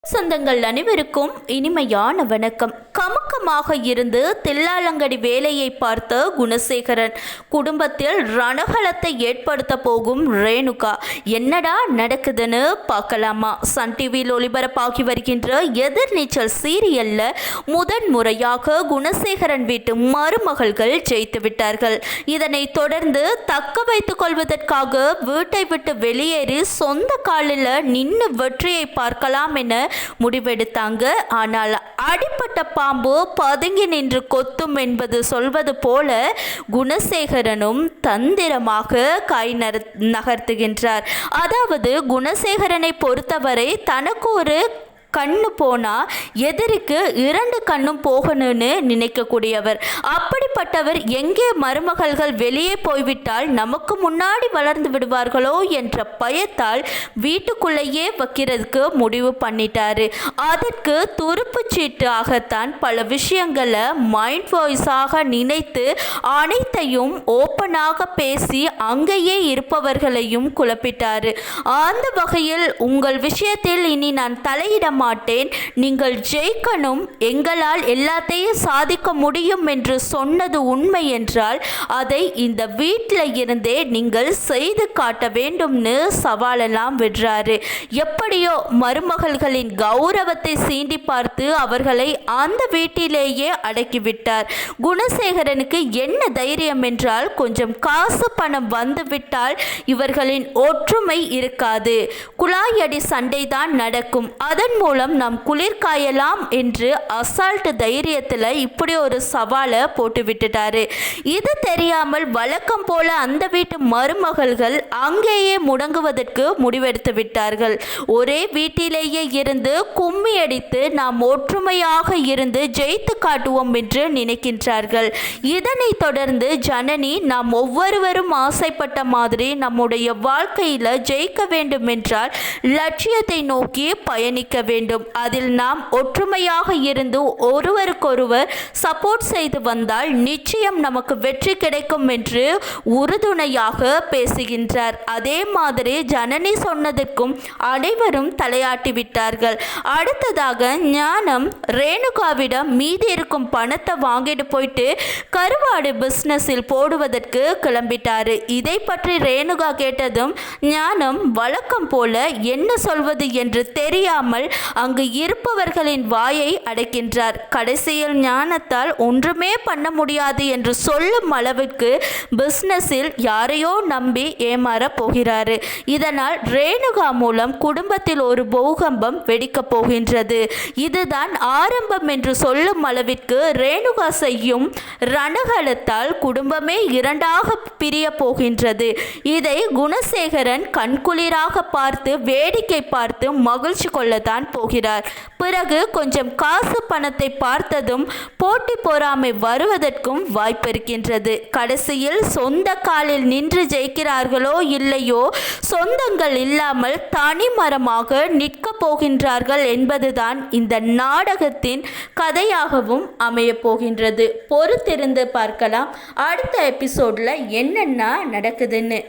சொந்தங்கள் அனைவருக்கும் இனிமையான வணக்கம். கமுக்கமாக இருந்து தில்லாலங்கடி வேலையை பார்த்த குணசேகரன் குடும்பத்தில் ரணகலத்தை ஏற்படுத்த போகும் ரேணுகா. என்னடா நடக்குதுன்னு பார்க்கலாமா? சன் டிவியில் ஒளிபரப்பாகி வருகின்ற எதிர்நீச்சல் சீரியல்ல முதன் முறையாக குணசேகரன் வீட்டு மருமகள்கள் ஜெயித்து விட்டார்கள். இதனை தொடர்ந்து தக்க வைத்துக் கொள்வதற்காக வீட்டை விட்டு வெளியேறி சொந்த காலில் நின்று வெற்றியை பார்க்கலாம் என முடிவெடுத்தாங்க. ஆனால் அடிப்பட்ட பாம்பு பதுங்கி நின்று கொத்தும் என்பது சொல்வது போல குணசேகரனும் தந்திரமாக கை நகர்த்துகின்றார். அதாவது குணசேகரனை பொறுத்தவரை தனக்கு ஒரு கண்ணு போனா எதிரிக்கு இரண்டு கண்ணும் போகணும்னு நினைக்கக்கூடியவர். அப்படிப்பட்டவர் எங்கே மருமகள்கள் வெளியே போய்விட்டால் நமக்கு முன்னாடி வளர்ந்து விடுவார்களோ என்ற பயத்தால் வீட்டுக்குள்ளேயே வைக்கிறதுக்கு முடிவு பண்ணிட்டாரு. அதற்கு துருப்பு சீட்டாகத்தான் பல விஷயங்களை மைண்ட் வாய்ஸாக நினைத்து அனைத்தையும் ஓப்பனாக பேசி அங்கேயே இருப்பவர்களையும் குழப்பிட்டாரு. அந்த வகையில் உங்கள் விஷயத்தில் இனி நான் தலையிட மாட்டேன், நீங்கள் ஜெயிக்கணும், எங்களால் எல்லாத்தையும் சாதிக்க முடியும் என்று சொன்னது உண்மை என்றால் அதை இந்த வீட்டில் இருந்தே நீங்கள் செய்து காட்ட வேண்டும்னு சவாலெல்லாம் விடுறாரு. எப்படியோ மருமகள்களின் கௌரவத்தை சீண்டி பார்த்து அவர்களை அந்த வீட்டிலேயே அடக்கிவிட்டார். குணசேகரனுக்கு என்ன தைரியம் என்றால் கொஞ்சம் காசு பணம் வந்துவிட்டால் இவர்களின் ஒற்றுமை இருக்காது, குழாயடி சண்டைதான் நடக்கும், அதன் மூலம் நாம் குளிர் காயலாம் என்று அசால்ட் தைரியத்தில் இப்படி ஒரு சவாலை போட்டு விட்டுட்டாரு. இது தெரியாமல் வழக்கம் போல அந்த வீட்டு மருமகள்கள் அங்கேயே முடங்குவதற்கு முடிவெடுத்து விட்டார்கள். ஒரே வீட்டிலேயே இருந்து கும்மி அடித்து நாம் ஒற்றுமையாக இருந்து ஜெயித்து காட்டுவோம் என்று நினைக்கின்றார்கள். இதனை தொடர்ந்து ஜனனி நாம் ஒவ்வொருவரும் ஆசைப்பட்ட மாதிரி நம்முடைய வாழ்க்கையில் ஜெயிக்க வேண்டும் என்றால் லட்சியத்தை நோக்கி பயணிக்க வேண்டும். அதில் நாம் ஒற்றுமையாக இருந்து ஒருவருக்கொருவர் சப்போர்ட் செய்து வந்தால் நிச்சயம் நமக்கு வெற்றி கிடைக்கும் என்று உறுதுணையாக பேசுகின்றார். அதே மாதிரி ஜனனி சொன்னதற்கும் அனைவரும் தலையாட்டி விட்டார்கள். அடுத்ததாக ஞானம் ரேணுகாவிடம் மீதி இருக்கும் பணத்தை வாங்கிட்டு போயிட்டு கருவாடு பிஸ்னஸில் போடுவதற்கு கிளம்பிட்டாரு. இதை பற்றி ரேணுகா கேட்டதும் ஞானம் வழக்கம் போல என்ன சொல்வது என்று தெரியாமல் அங்கு இருப்பவர்களின் வாயை அடைக்கின்றார். கடைசியில் ஞானத்தால் ஒன்றுமே பண்ண முடியாது என்று சொல்லும் அளவுக்கு பிஸ்னஸில் யாரையோ நம்பி ஏமாற போகிறாரு. இதனால் ரேணுகா மூலம் குடும்பத்தில் ஒரு பூகம்பம் வெடிக்கப் போகின்றது. இதுதான் ஆரம்பம் என்று சொல்லும் அளவிற்கு ரேணுகா செய்யும் ரணகலத்தால் குடும்பமே இரண்டாக பிரிய போகின்றது. இதை குணசேகரன் கண்குளிராக பார்த்து வேடிக்கை பார்த்து மகிழ்ச்சி கொள்ளத்தான் போகிறார். பிறகு கொஞ்சம் காசு பணத்தை பார்த்ததும் போட்டி பொறாமை வருவதற்கும் வாய்ப்பு இருக்கின்றது. கடைசியில் சொந்த காலில் நின்று ஜெயிக்கிறார்களோ இல்லையோ சொந்தங்கள் இல்லாமல் தனிமரமாக நிற்க போகின்றார்கள் என்பதுதான் இந்த நாடகத்தின் கதையாகவும் அமைய போகின்றது. பொறுத்திருந்து பார்க்கலாம் அடுத்த எபிசோட்ல என்னென்ன நடக்குதுன்னு.